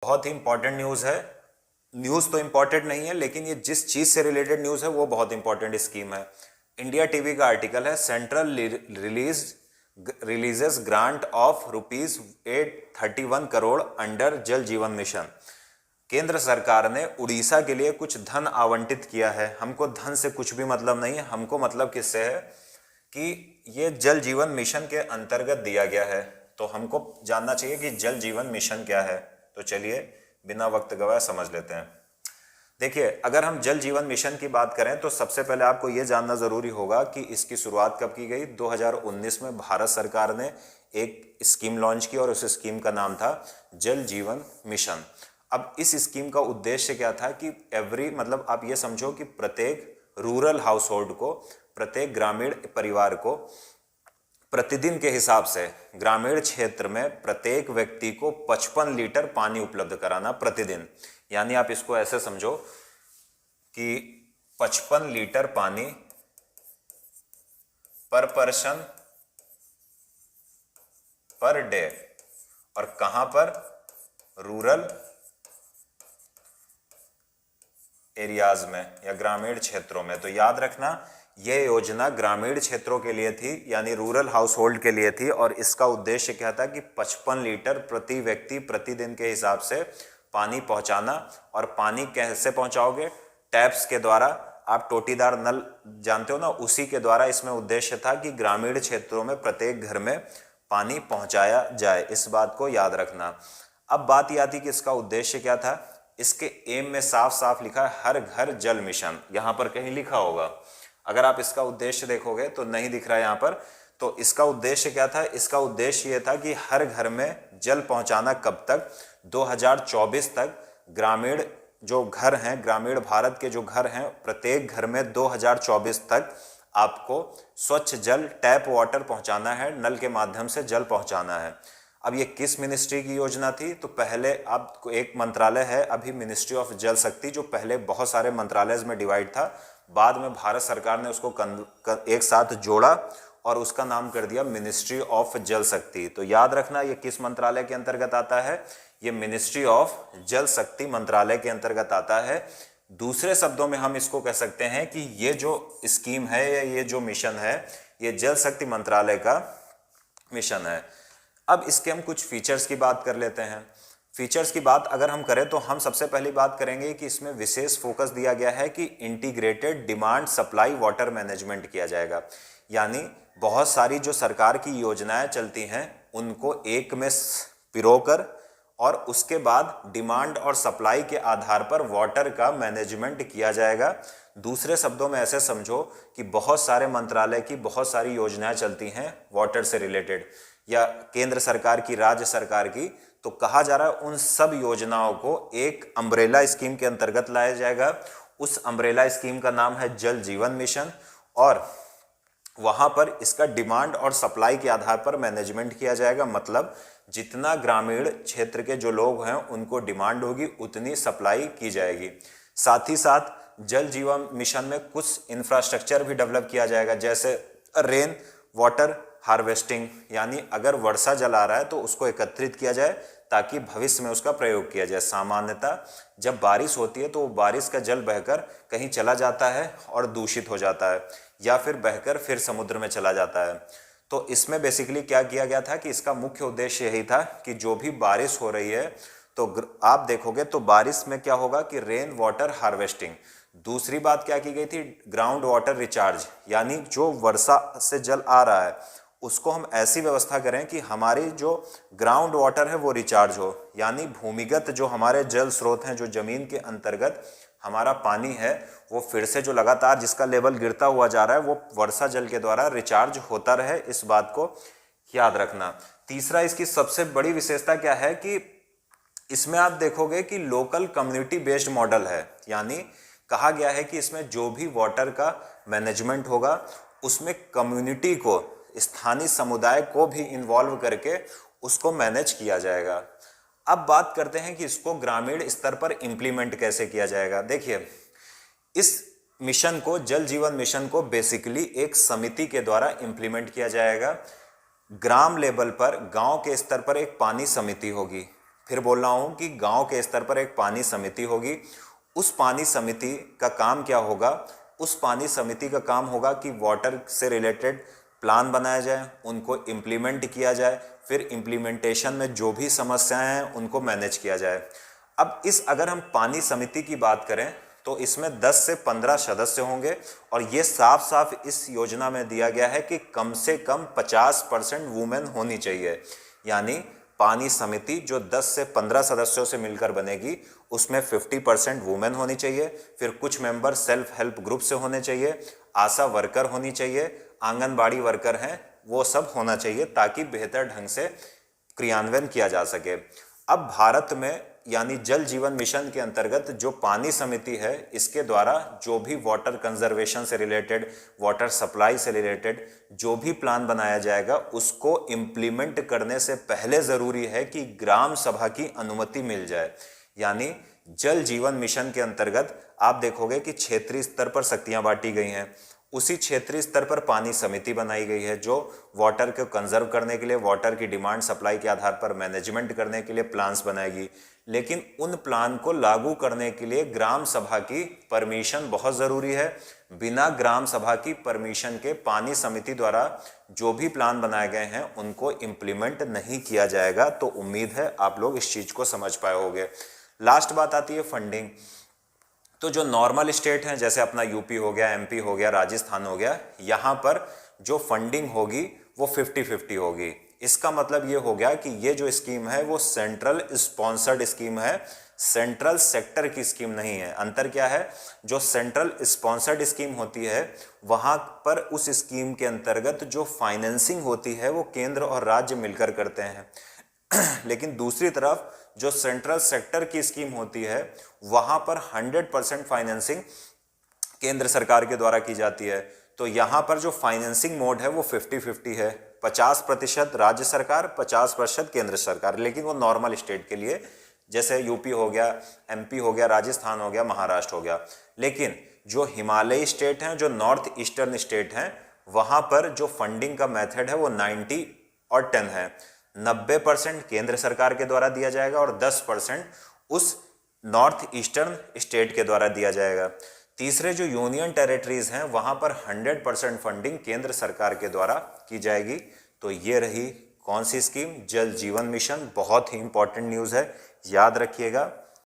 बहुत ही important news है। News तो इंपॉर्टेंट नहीं है, लेकिन ये जिस चीज़ से रिलेटेड न्यूज़ है वो बहुत इंपॉर्टेंट स्कीम है। इंडिया टीवी का आर्टिकल है, central releases grant of rupees 831 crore under जल जीवन मिशन। केंद्र सरकार ने उड़ीसा के लिए कुछ धन आवंटित किया है। हमको धन से कुछ भी मतलब नहीं है, हमको मतलब किससे है कि ये जल जीवन मिशन के अंतर्गत दिया गया है। तो हमको जानना चाहिए कि जल जीवन मिशन क्या है। तो चलिए बिना वक्त गवाए समझ लेते हैं। देखिए, अगर हम जल जीवन मिशन की बात करें तो सबसे पहले आपको ये जानना ज़रूरी होगा कि इसकी शुरुआत कब की गई। 2019 में भारत सरकार ने एक स्कीम लॉन्च की और उस स्कीम का नाम था जल जीवन मिशन। अब इस स्कीम का उद्देश्य क्या था कि मतलब आप ये समझो कि प्रत्येक रूरल हाउस होल्ड को, प्रत्येक ग्रामीण परिवार को प्रतिदिन के हिसाब से ग्रामीण क्षेत्र में प्रत्येक व्यक्ति को 55 लीटर पानी उपलब्ध कराना प्रतिदिन। यानी आप इसको ऐसे समझो कि 55 लीटर पानी पर पर्सन पर डे। और कहां पर? रूरल एरियाज में या ग्रामीण क्षेत्रों में। तो याद रखना, यह योजना ग्रामीण क्षेत्रों के लिए थी, यानी रूरल हाउस होल्ड के लिए थी। और इसका उद्देश्य क्या था कि 55 लीटर प्रति व्यक्ति प्रतिदिन के हिसाब से पानी पहुंचाना। और पानी कैसे पहुंचाओगे? टैप्स के द्वारा। आप टोटीदार नल जानते हो ना, उसी के द्वारा इसमें उद्देश्य था कि ग्रामीण क्षेत्रों में प्रत्येक घर में पानी पहुंचाया जाए। इस बात को याद रखना। अब बात यह आती कि इसका उद्देश्य क्या था। इसके एम में साफ साफ लिखा है हर घर जल मिशन। यहां पर कहीं लिखा होगा, अगर आप इसका उद्देश्य देखोगे तो नहीं दिख रहा है यहां पर। तो इसका उद्देश्य क्या था? इसका उद्देश्य यह था कि हर घर में जल पहुंचाना। कब तक? 2024 तक ग्रामीण जो घर हैं, ग्रामीण भारत के जो घर हैं, प्रत्येक घर में 2024 तक आपको स्वच्छ जल, टैप वाटर पहुंचाना है, नल के माध्यम से जल पहुंचाना है। अब ये किस मिनिस्ट्री की योजना थी? तो पहले आपको एक मंत्रालय है अभी, मिनिस्ट्री ऑफ जल शक्ति, जो पहले बहुत सारे मंत्रालय में डिवाइड था। बाद में भारत सरकार ने उसको एक साथ जोड़ा और उसका नाम कर दिया मिनिस्ट्री ऑफ जल शक्ति। तो याद रखना, ये किस मंत्रालय के अंतर्गत आता है? ये मिनिस्ट्री ऑफ जल शक्ति मंत्रालय के अंतर्गत आता है। दूसरे शब्दों में हम इसको कह सकते हैं कि ये जो स्कीम है या ये जो मिशन है, ये जल शक्ति मंत्रालय का मिशन है। अब इसके हम कुछ फीचर्स की बात कर लेते हैं। फीचर्स की बात अगर हम करें तो हम सबसे पहली बात करेंगे कि इसमें विशेष फोकस दिया गया है कि integrated demand supply water management किया जाएगा। यानी बहुत सारी जो सरकार की योजनाएं चलती हैं उनको एक में पिरोकर और उसके बाद डिमांड और सप्लाई के आधार पर वाटर का मैनेजमेंट किया जाएगा। दूसरे शब्दों में ऐसे समझो कि बहुत सारे मंत्रालय की बहुत सारी योजनाएं चलती हैं वाटर से रिलेटेड, या केंद्र सरकार की, राज्य सरकार की। तो कहा जा रहा है उन सब योजनाओं को एक अम्ब्रेला स्कीम के अंतर्गत लाया जाएगा। उस अम्ब्रेला स्कीम का नाम है जल जीवन मिशन। और वहां पर इसका डिमांड और सप्लाई के आधार पर मैनेजमेंट किया जाएगा। मतलब जितना ग्रामीण क्षेत्र के जो लोग हैं उनको डिमांड होगी उतनी सप्लाई की जाएगी। साथ ही साथ जल जीवन मिशन में कुछ इंफ्रास्ट्रक्चर भी डेवलप किया जाएगा, जैसे रेन वाटर हार्वेस्टिंग। यानी अगर वर्षा जल आ रहा है तो उसको एकत्रित किया जाए ताकि भविष्य में उसका प्रयोग किया जाए। सामान्यतः जब बारिश होती है तो बारिश का जल बहकर कहीं चला जाता है और दूषित हो जाता है, या फिर बहकर फिर समुद्र में चला जाता है। तो इसमें बेसिकली क्या किया गया था कि इसका मुख्य उद्देश्य यही था कि जो भी बारिश हो रही है तो आप देखोगे तो बारिश में क्या होगा कि रेन वाटर हार्वेस्टिंग। दूसरी बात क्या की गई थी? Ground water recharge. यानी जो वर्षा से जल आ रहा है उसको हम ऐसी व्यवस्था करें कि हमारी जो ग्राउंड वाटर है वो रिचार्ज हो। यानी भूमिगत जो हमारे जल स्रोत हैं, जो जमीन के अंतर्गत हमारा पानी है, वो फिर से जो लगातार जिसका लेवल गिरता हुआ जा रहा है वो वर्षा जल के द्वारा रिचार्ज होता रहे। इस बात को याद रखना। तीसरा, इसकी सबसे बड़ी विशेषता क्या है कि इसमें आप देखोगे कि लोकल कम्युनिटी बेस्ड मॉडल है। यानी कहा गया है कि इसमें जो भी वाटर का मैनेजमेंट होगा उसमें कम्युनिटी को, स्थानीय समुदाय को भी इन्वॉल्व करके उसको मैनेज किया जाएगा। अब बात करते हैं कि इसको ग्रामीण स्तर पर इंप्लीमेंट कैसे किया जाएगा। देखिए, इस मिशन को, जल जीवन मिशन को बेसिकली एक समिति के द्वारा इंप्लीमेंट किया जाएगा। ग्राम लेवल पर, गांव के स्तर पर एक पानी समिति होगी, फिर बोल रहा हूँ कि गांव के स्तर पर एक पानी समिति होगी। उस पानी समिति का काम क्या होगा? उस पानी समिति का काम होगा कि वाटर से रिलेटेड प्लान बनाया जाए, उनको इम्प्लीमेंट किया जाए, फिर इम्प्लीमेंटेशन में जो भी समस्याएं हैं उनको मैनेज किया जाए। अब अगर हम पानी समिति की बात करें तो इसमें 10 से 15 सदस्य होंगे और ये साफ साफ इस योजना में दिया गया है कि कम से कम 50% वुमेन होनी चाहिए। यानी पानी समिति जो 10 से 15 सदस्यों से मिलकर बनेगी उसमें 50% वुमेन होनी चाहिए। फिर कुछ मेंबर सेल्फ हेल्प ग्रुप से होने चाहिए, आशा वर्कर होनी चाहिए, आंगनबाड़ी वर्कर हैं वो सब होना चाहिए ताकि बेहतर ढंग से क्रियान्वयन किया जा सके। अब भारत में यानी जल जीवन मिशन के अंतर्गत जो पानी समिति है इसके द्वारा जो भी वाटर कंजर्वेशन से रिलेटेड, वाटर सप्लाई से रिलेटेड जो भी प्लान बनाया जाएगा उसको इम्प्लीमेंट करने से पहले ज़रूरी है कि ग्राम सभा की अनुमति मिल जाए। यानी जल जीवन मिशन के अंतर्गत आप देखोगे कि क्षेत्रीय स्तर पर शक्तियां बांटी गई हैं, उसी क्षेत्रीय स्तर पर पानी समिति बनाई गई है जो वाटर को कंजर्व करने के लिए, वाटर की डिमांड सप्लाई के आधार पर मैनेजमेंट करने के लिए प्लान्स बनाएगी। लेकिन उन प्लान को लागू करने के लिए ग्राम सभा की परमिशन बहुत ज़रूरी है। बिना ग्राम सभा की परमिशन के पानी समिति द्वारा जो भी प्लान बनाए गए हैं उनको इम्प्लीमेंट नहीं किया जाएगा। तो उम्मीद है आप लोग इस चीज़ को समझ पाए होंगे। लास्ट बात आती है फंडिंग। तो जो नॉर्मल स्टेट हैं जैसे अपना यूपी हो गया, एमपी हो गया, राजस्थान हो गया, यहाँ पर जो फंडिंग होगी वो 50-50 होगी। इसका मतलब ये हो गया कि ये जो स्कीम है वो सेंट्रल स्पॉन्सर्ड स्कीम है, सेंट्रल सेक्टर की स्कीम नहीं है। अंतर क्या है? जो सेंट्रल स्पॉन्सर्ड स्कीम होती है वहाँ पर उस स्कीम के अंतर्गत जो फाइनेंसिंग होती है वो केंद्र और राज्य मिलकर करते हैं। लेकिन दूसरी तरफ जो सेंट्रल सेक्टर की स्कीम होती है वहाँ पर 100% फाइनेंसिंग केंद्र सरकार के द्वारा की जाती है। तो यहाँ पर जो फाइनेंसिंग मोड है वो 50-50 है, 50% राज्य सरकार, 50% केंद्र सरकार। लेकिन वो नॉर्मल स्टेट के लिए, जैसे यूपी हो गया, एमपी हो गया, राजस्थान हो गया, महाराष्ट्र हो गया। लेकिन जो हिमालयी स्टेट हैं, जो नॉर्थ ईस्टर्न स्टेट हैं, वहाँ पर जो फंडिंग का मेथड है वो 90 और 10 है। 90% केंद्र सरकार के द्वारा दिया जाएगा और 10% उस नॉर्थ ईस्टर्न स्टेट के द्वारा दिया जाएगा। तीसरे जो यूनियन टेरिटरीज हैं वहां पर 100% फंडिंग केंद्र सरकार के द्वारा की जाएगी। तो ये रही कौन सी स्कीम? जल जीवन मिशन। बहुत ही इंपॉर्टेंट न्यूज़ है, याद रखिएगा।